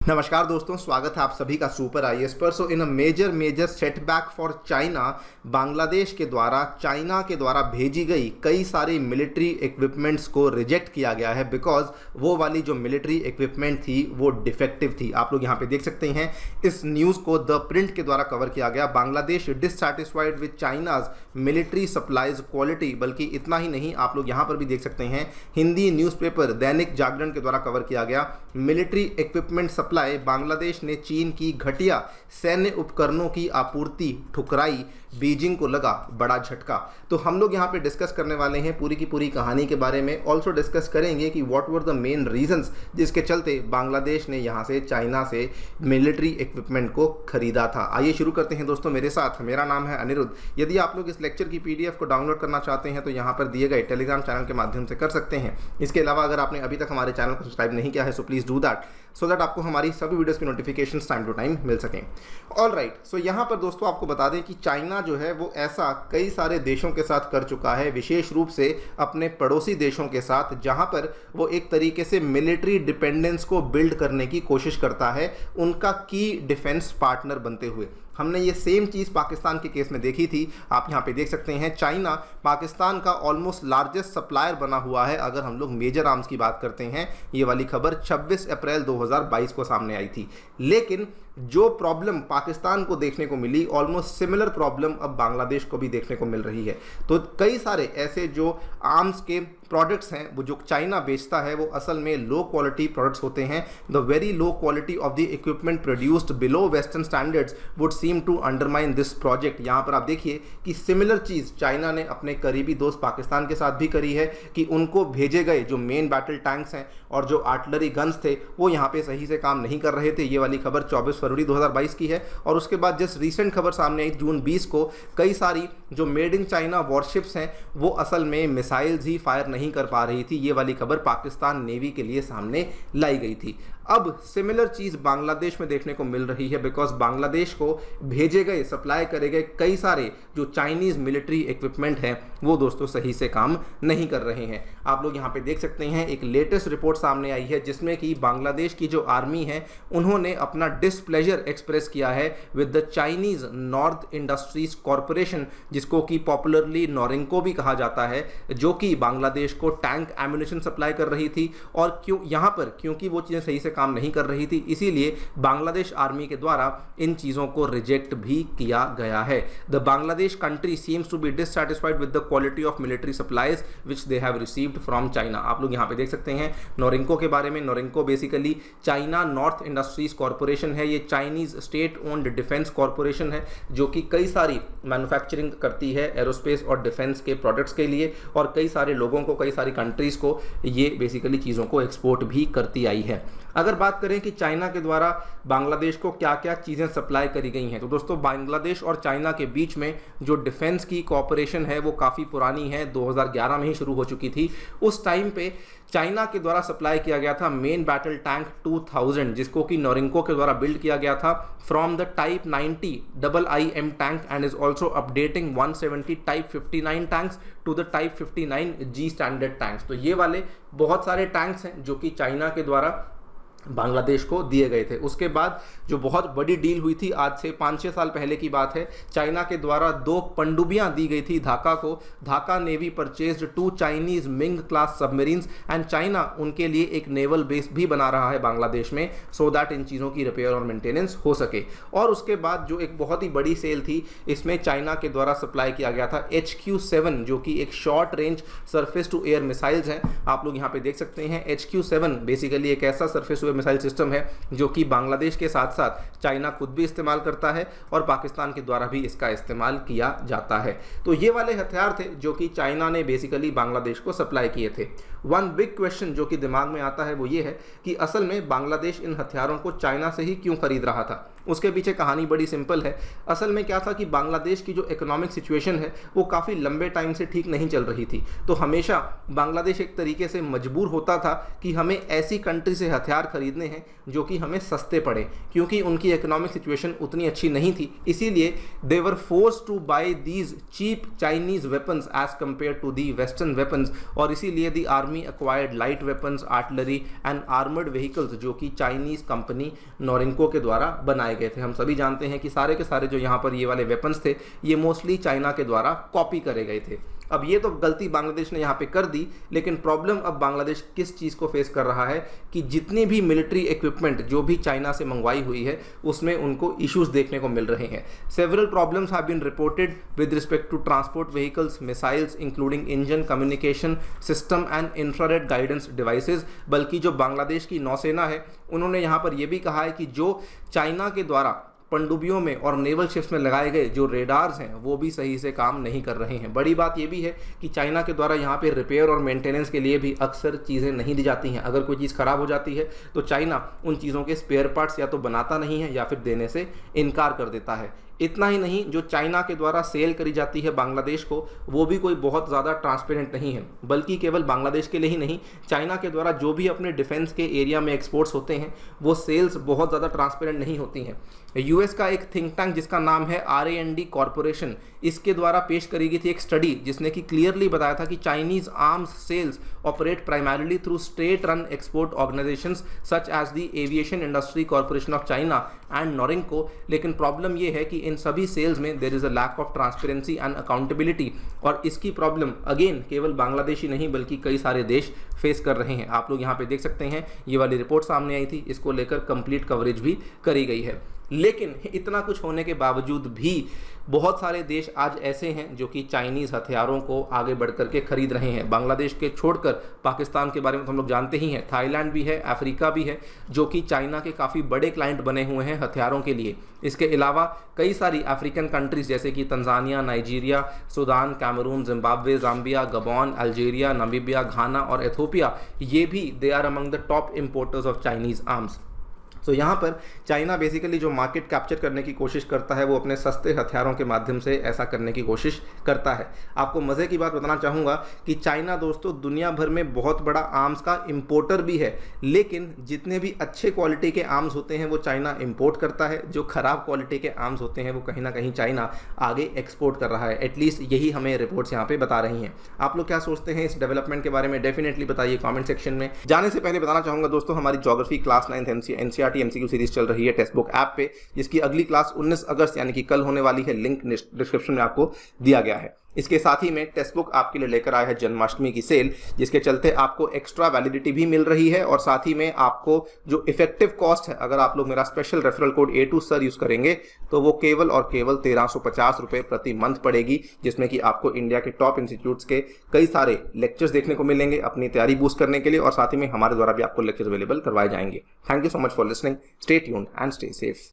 नमस्कार दोस्तों, स्वागत है आप सभी का सुपर आईएएस पर। So in a major setback for China, Bangladesh के द्वारा चाइना के द्वारा भेजी गई कई सारी मिलिट्री इक्विपमेंट्स को रिजेक्ट किया गया है बिकॉज वो वाली जो मिलिट्री इक्विपमेंट थी वो डिफेक्टिव थी। आप लोग यहाँ पे देख सकते हैं, इस न्यूज़ को द प्रिंट के द्वारा कवर किया गया। Bangladesh dissatisfied with China's military supplies quality. बल्कि इतना ही नहीं, आप लोग यहाँ पर भी देख सकते हैं, हिंदी न्यूज़पेपर दैनिक जागरण के द्वारा कवर किया गया। मिलिट्री इक्विपमेंट सप्लाई, बांग्लादेश ने चीन की घटिया सैन्य उपकरणों की आपूर्ति ठुकराई, बीजिंग को लगा बड़ा झटका। तो हम लोग यहाँ पे डिस्कस करने वाले हैं पूरी की पूरी कहानी के बारे में। ऑल्सो डिस्कस करेंगे कि what were the main reasons जिसके चलते बांग्लादेश ने यहाँ से चाइना से मिलिट्री इक्विपमेंट को खरीदा था। आइए शुरू करते हैं दोस्तों मेरे साथ। मेरा नाम है अनिरुद्ध। यदि आप लोग इस लेक्चर की पीडीएफ को डाउनलोड करना चाहते हैं तो यहाँ पर दिए गए टेलीग्राम चैनल के माध्यम से कर सकते हैं। इसके अलावा अगर आपने अभी तक हमारे चैनल को सब्सक्राइब नहीं किया है so please do that, so that आपको हमारी सभी वीडियोस की नोटिफिकेशंस टाइम टू टाइम मिल सकें। ऑल राइट, सो यहाँ पर दोस्तों आपको बता दें कि चाइना जो है वो ऐसा कई सारे देशों के साथ कर चुका है, विशेष रूप से अपने पड़ोसी देशों के साथ, जहाँ पर वो एक तरीके से मिलिट्री डिपेंडेंस को बिल्ड करने की कोशिश करता है, उनका की डिफेंस पार्टनर बनते हुए। हमने ये सेम चीज़ पाकिस्तान के केस में देखी थी। आप यहाँ पे देख सकते हैं, चाइना पाकिस्तान का ऑलमोस्ट लार्जेस्ट सप्लायर बना हुआ है अगर हम लोग मेजर आर्म्स की बात करते हैं। ये वाली खबर 26 अप्रैल 2022 को सामने आई थी। लेकिन जो प्रॉब्लम पाकिस्तान को देखने को मिली, ऑलमोस्ट सिमिलर प्रॉब्लम अब बांग्लादेश को भी देखने को मिल रही है। तो कई सारे ऐसे जो आर्म्स के प्रोडक्ट्स हैं वो जो चाइना बेचता है वो असल में लो क्वालिटी प्रोडक्ट्स होते हैं। The very low quality of the equipment produced below western standards would seem to undermine this project. यहाँ पर आप देखिए कि सिमिलर चीज़ चाइना ने अपने करीबी दोस्त पाकिस्तान के साथ भी करी है कि उनको भेजे गए जो मेन बैटल टैंक्स हैं और जो आर्टिलरी गन्स थे वो यहाँ पे सही से काम नहीं कर रहे थे। ये वाली खबर 24 फरवरी 2022 की है। और उसके बाद जस्ट रिसेंट खबर सामने आई जून 20 को, कई सारी जो मेड इन चाइना वॉरशिप्स हैं वो असल में मिसाइल्स ही फायर नहीं कर पा रही थी। ये वाली खबर पाकिस्तान नेवी के लिए सामने लाई गई थी। अब सिमिलर चीज़ बांग्लादेश में देखने को मिल रही है बिकॉज बांग्लादेश को भेजे गए, सप्लाई करे गए कई सारे जो चाइनीज़ मिलिट्री इक्विपमेंट हैं वो दोस्तों सही से काम नहीं कर रहे हैं। आप लोग यहाँ पे देख सकते हैं, एक लेटेस्ट रिपोर्ट सामने आई है जिसमें कि बांग्लादेश की जो आर्मी है उन्होंने अपना डिसप्लेजर एक्सप्रेस किया है with the Chinese north Industries corporation, जिसको कि पॉपुलरली नोरिंको भी कहा जाता है, जो कि बांग्लादेश को टैंक एम्युनिशन सप्लाई कर रही थी। और क्यों यहाँ पर, क्योंकि वो चीज़ें सही से काम नहीं कर रही थी, इसीलिए बांग्लादेश आर्मी के द्वारा इन चीज़ों को रिजेक्ट भी किया गया है। The Bangladesh country seems to be dissatisfied with the quality of military supplies which they have received from China. आप लोग यहाँ पे देख सकते हैं नोरिंको के बारे में। Norinco basically China North Industries Corporation है। ये Chinese state owned defence corporation है जो कि कई सारी मैन्युफैक्चरिंग करती है एरोस्पेस और डिफेंस के प्रोडक्ट्स के लिए, और कई सारे लोगों को, कई सारी कंट्रीज़ को ये बेसिकली चीज़ों को एक्सपोर्ट भी करती आई है। अगर बात करें कि चाइना के द्वारा बांग्लादेश को क्या क्या चीज़ें सप्लाई करी गई हैं, तो दोस्तों बांग्लादेश और चाइना के बीच में जो डिफेंस की कोऑपरेशन है वो काफ़ी पुरानी है, 2011 में ही शुरू हो चुकी थी। उस टाइम पे चाइना के द्वारा सप्लाई किया गया था मेन बैटल टैंक 2000, जिसको कि नोरिंको के द्वारा बिल्ड किया गया था from the type 90 IIM tank and is also updating 170 type 59 tanks to the type 59 G standard tanks. तो ये वाले बहुत सारे टैंक्स हैं जो कि चाइना के द्वारा बांग्लादेश को दिए गए थे। उसके बाद जो बहुत बड़ी डील हुई थी, आज से 5-6 साल पहले की बात है, चाइना के द्वारा 2 पनडुब्बियां दी गई थी ढाका को। Dhaka navy purchased 2 Chinese Ming class submarines and China उनके लिए एक नेवल बेस भी बना रहा है बांग्लादेश में, सो दैट इन चीज़ों की रिपेयर और मेंटेनेंस हो सके। और उसके बाद जो एक बहुत ही बड़ी सेल थी, इसमें चाइना के द्वारा सप्लाई किया गया था HQ-7, जो कि एक short range surface to air missiles हैं। आप लोग यहाँ पे देख सकते हैं, HQ-7 बेसिकली एक ऐसा सरफेस मिसाइल सिस्टम है जो कि बांग्लादेश के साथ साथ चाइना खुद भी इस्तेमाल करता है और पाकिस्तान के द्वारा भी इसका इस्तेमाल किया जाता है। तो ये वाले हथियार थे जो कि चाइना ने बेसिकली बांग्लादेश को सप्लाई किए थे। वन बिग क्वेश्चन जो कि दिमाग में आता है वो ये है कि असल में बांग्लादेश इन हथियारों को चाइना से ही क्यों खरीद रहा था। उसके पीछे कहानी बड़ी सिंपल है। असल में क्या था कि बांग्लादेश की जो इकोनॉमिक सिचुएशन है वो काफ़ी लंबे टाइम से ठीक नहीं चल रही थी। तो हमेशा बांग्लादेश एक तरीके से मजबूर होता था कि हमें ऐसी कंट्री से हथियार खरीदने हैं जो कि हमें सस्ते पड़े, क्योंकि उनकी इकोनॉमिक सिचुएशन उतनी अच्छी नहीं थी। इसीलिए they were force to buy these cheap Chinese weapons as compared to the western weapons, और इसीलिए the army army acquired light weapons, artillery and armoured vehicles जो कि चाइनीज़ कंपनी नोरिंको के द्वारा बनाए गए थे। हम सभी जानते हैं कि सारे के सारे जो यहाँ पर ये वाले वेपन्स थे ये मोस्टली चाइना के द्वारा कॉपी करे गए थे। अब ये तो गलती बांग्लादेश ने यहाँ पे कर दी, लेकिन प्रॉब्लम अब बांग्लादेश किस चीज़ को फेस कर रहा है कि जितनी भी मिलिट्री इक्विपमेंट जो भी चाइना से मंगवाई हुई है उसमें उनको इश्यूज देखने को मिल रहे हैं। Several problems have been reported with respect to transport vehicles, missiles including engine, communication system and infrared guidance devices. बल्कि जो बांग्लादेश की नौसेना है उन्होंने यहाँ पर यह भी कहा है कि जो चाइना के द्वारा पनडुब्बियों में और नेवल शिप्स में लगाए गए जो रेडार्स हैं वो भी सही से काम नहीं कर रहे हैं। बड़ी बात ये भी है कि चाइना के द्वारा यहाँ पे रिपेयर और मेंटेनेंस के लिए भी अक्सर चीज़ें नहीं दी जाती हैं। अगर कोई चीज़ ख़राब हो जाती है तो चाइना उन चीज़ों के स्पेयर पार्ट्स या तो बनाता नहीं है या फिर देने से इनकार कर देता है। इतना ही नहीं, जो चाइना के द्वारा सेल करी जाती है बांग्लादेश को वो भी कोई बहुत ज़्यादा ट्रांसपेरेंट नहीं है। बल्कि केवल बांग्लादेश के लिए ही नहीं, चाइना के द्वारा जो भी अपने डिफेंस के एरिया में एक्सपोर्ट्स होते हैं वो सेल्स बहुत ज़्यादा ट्रांसपेरेंट नहीं होती हैं। यूएस का एक थिंक टैंक जिसका नाम है R&D कॉरपोरेशन, इसके द्वारा पेश करी गई थी एक स्टडी जिसने कि क्लियरली बताया था कि Chinese arms sales operate primarily through state run export organisations such as the aviation industry corporation of China and Norinco. लेकिन प्रॉब्लम ये है कि इन सभी सेल्स में there is a lack of transparency and accountability, और इसकी प्रॉब्लम अगेन केवल बांग्लादेश ही नहीं बल्कि कई सारे देश फेस कर रहे हैं। आप लोग यहाँ पे देख सकते हैं ये वाली रिपोर्ट सामने आई थी, इसको लेकर कंप्लीट कवरेज भी करी गई है। लेकिन इतना कुछ होने के बावजूद भी बहुत सारे देश आज ऐसे हैं जो कि चाइनीज़ हथियारों को आगे बढ़ कर के खरीद रहे हैं। बांग्लादेश के छोड़कर पाकिस्तान के बारे में तो हम लोग जानते ही हैं, थाईलैंड भी है, अफ्रीका भी है जो कि चाइना के काफ़ी बड़े क्लाइंट बने हुए हैं हथियारों के लिए। इसके अलावा कई सारी अफ्रीकन कंट्रीज़ जैसे कि Tanzania, Nigeria, Sudan, Cameroon, Zimbabwe, Zambia, Gabon, Algeria, Namibia, Ghana और एथोपिया, ये भी they are among the top importers of Chinese arms. तो यहाँ पर चाइना बेसिकली जो मार्केट कैप्चर करने की कोशिश करता है वो अपने सस्ते हथियारों के माध्यम से ऐसा करने की कोशिश करता है। आपको मज़े की बात बताना चाहूँगा कि चाइना दोस्तों दुनिया भर में बहुत बड़ा आर्म्स का इंपोर्टर भी है, लेकिन जितने भी अच्छे क्वालिटी के आर्म्स होते हैं वो चाइना इंपोर्ट करता है, जो ख़राब क्वालिटी के आर्म्स होते हैं वो कहीं ना कहीं चाइना आगे एक्सपोर्ट कर रहा है। एटलीस्ट यही हमें रिपोर्ट्स यहाँ पर बता रही हैं। आप लोग क्या सोचते हैं इस डेवलपमेंट के बारे में डेफिनेटली बताइए कॉमेंट सेक्शन में। जाने से पहले बताना चाहूँगा दोस्तों हमारी geography class 9th NCERT MCQ series चल रही है टेक्स्ट बुक ऐप पे, जिसकी अगली क्लास 19 अगस्त यानी कि कल होने वाली है। लिंक डिस्क्रिप्शन में आपको दिया गया है। इसके साथ ही में टेक्स्ट बुक आपके लिए लेकर आया है जन्माष्टमी की सेल, जिसके चलते आपको एक्स्ट्रा वैलिडिटी भी मिल रही है और साथ ही में आपको जो इफेक्टिव कॉस्ट है, अगर आप लोग मेरा special referral code A2 sir use करेंगे तो वो केवल और केवल 1350 रुपये प्रति मंथ पड़ेगी, जिसमें कि आपको इंडिया के टॉप इंस्टीट्यूट्स के कई सारे लेक्चर्स देखने को मिलेंगे अपनी तैयारी बूस्ट करने के लिए, और साथ ही में हमारे द्वारा भी आपको लेक्चर्स अवेलेबल करवाए जाएंगे। Thank you so much for listening, stay tuned and stay safe.